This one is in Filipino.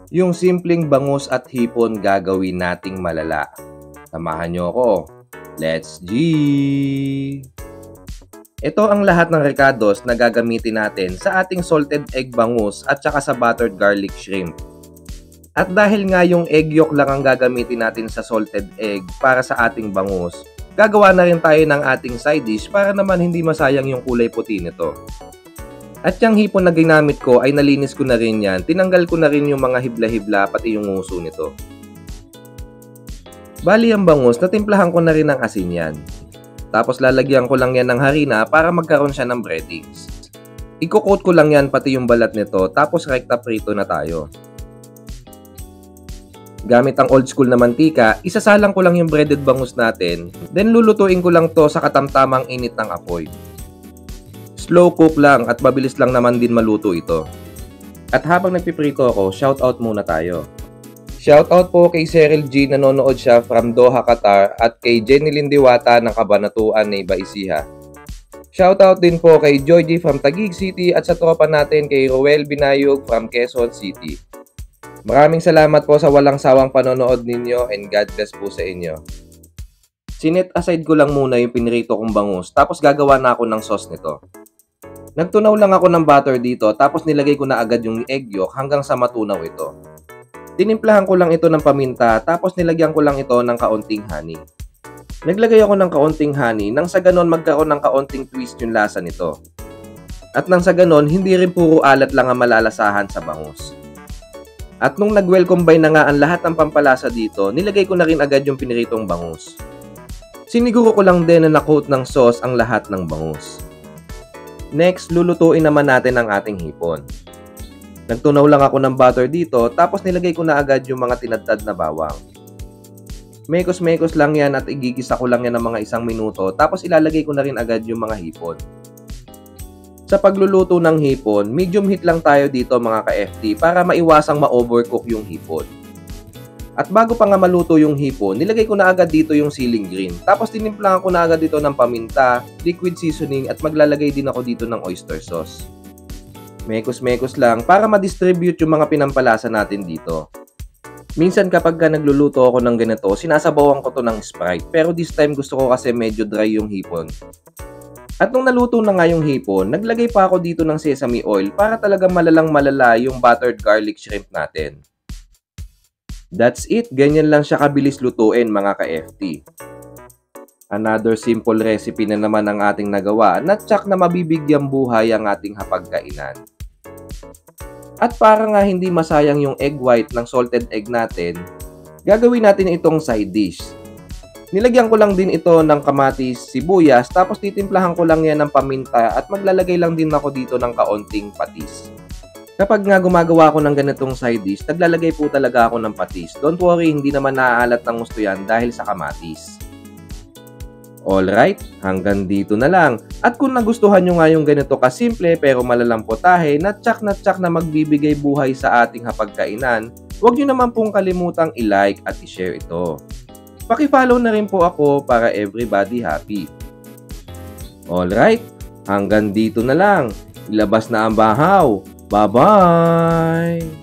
Yung simpleng bangus at hipon gagawin nating malala. Samahan nyo ako. Let's G! Ito ang lahat ng recados na gagamitin natin sa ating salted egg bangus at saka sa buttered garlic shrimp. At dahil nga yung egg yolk lang ang gagamitin natin sa salted egg para sa ating bangus, gagawa na rin tayo ng ating side dish para naman hindi masayang yung kulay puti nito. At yung hipon na ginamit ko ay nalinis ko na rin yan, tinanggal ko na rin yung mga hibla-hibla pati yung nguso nito. Bali ang bangus, natimplahan ko na rin ng asin yan. Tapos lalagyan ko lang yan ng harina para magkaroon siya ng breadings. Iko-coat ko lang yan pati yung balat nito tapos rekta prito na tayo. Gamit ang old school na mantika, isasalang ko lang yung breaded bangus natin, then lulutuin ko lang to sa katamtamang init ng apoy. Slow cook lang at mabilis lang naman din maluto ito. At habang nagpiprito ako, shoutout muna tayo. Shoutout po kay Cheryl G, nanonood siya from Doha, Qatar, at kay Jenny Lindiwata ng Cabanatuan, Nueva Ecija. Shoutout din po kay Joy G from Taguig City at sa tropa natin kay Roel Binayog from Quezon City. Maraming salamat po sa walang sawang panonood ninyo and God bless po sa inyo. Sinet aside ko lang muna yung pinirito kong bangus tapos gagawa na ako ng sauce nito. Nagtunaw lang ako ng butter dito tapos nilagay ko na agad yung egg yolk hanggang sa matunaw ito. Tinimplahan ko lang ito ng paminta tapos nilagyan ko lang ito ng kaunting honey. Naglagay ako ng kaunting honey nang sa ganon magkaroon ng kaunting twist yung lasa nito. At nang sa ganon hindi rin puro alat lang ang malalasahan sa bangus. At nung nag-well combine na nga ang lahat ng pampalasa dito, nilagay ko na rin agad yung piniritong bangus. Siniguro ko lang din na na-coat ng sauce ang lahat ng bangus. Next, lulutuin naman natin ang ating hipon. Nagtunaw lang ako ng butter dito tapos nilagay ko na agad yung mga tinadtad na bawang. Mekos-mekos lang yan at igigisa ko lang yan ng mga 1 minuto tapos ilalagay ko na rin agad yung mga hipon. Sa pagluluto ng hipon, medium heat lang tayo dito mga ka-FT para maiwasang ma-overcook yung hipon. At bago pa nga maluto yung hipon, nilagay ko na agad dito yung ceiling green. Tapos tinimplahan ko na agad dito ng paminta, liquid seasoning at maglalagay din ako dito ng oyster sauce. Mekos-mekos lang para ma-distribute yung mga pinampalasa natin dito. Minsan kapag nagluluto ako ng ganito, sinasabawan ko to ng Sprite. Pero this time gusto ko kasi medyo dry yung hipon. At nung naluto na nga yung hipon, naglagay pa ako dito ng sesame oil para talagang malalang malala yung buttered garlic shrimp natin. That's it, ganyan lang siya kabilis lutuin mga ka-FT. Another simple recipe na naman ang ating nagawa na tsak na mabibigyang buhay ang ating hapagkainan. At para nga hindi masayang yung egg white ng salted egg natin, gagawin natin itong side dish. Nilagyan ko lang din ito ng kamatis, sibuyas, tapos titimplahan ko lang yan ng paminta at maglalagay lang din ako dito ng kaunting patis. Kapag nga gumagawa ako ng ganitong side dish, naglalagay po talaga ako ng patis. Don't worry, hindi naman naaalat ng gusto yan dahil sa kamatis. Alright, hanggang dito na lang. At kung nagustuhan nyo nga yung ganito kasimple pero malalampotahe na tsak na magbibigay buhay sa ating hapagkainan, huwag nyo naman pong kalimutang i-like at i-share ito. Paki-follow na rin po ako para everybody happy. Alright, hanggang dito na lang. Ilabas na ang bahaw. Bye-bye!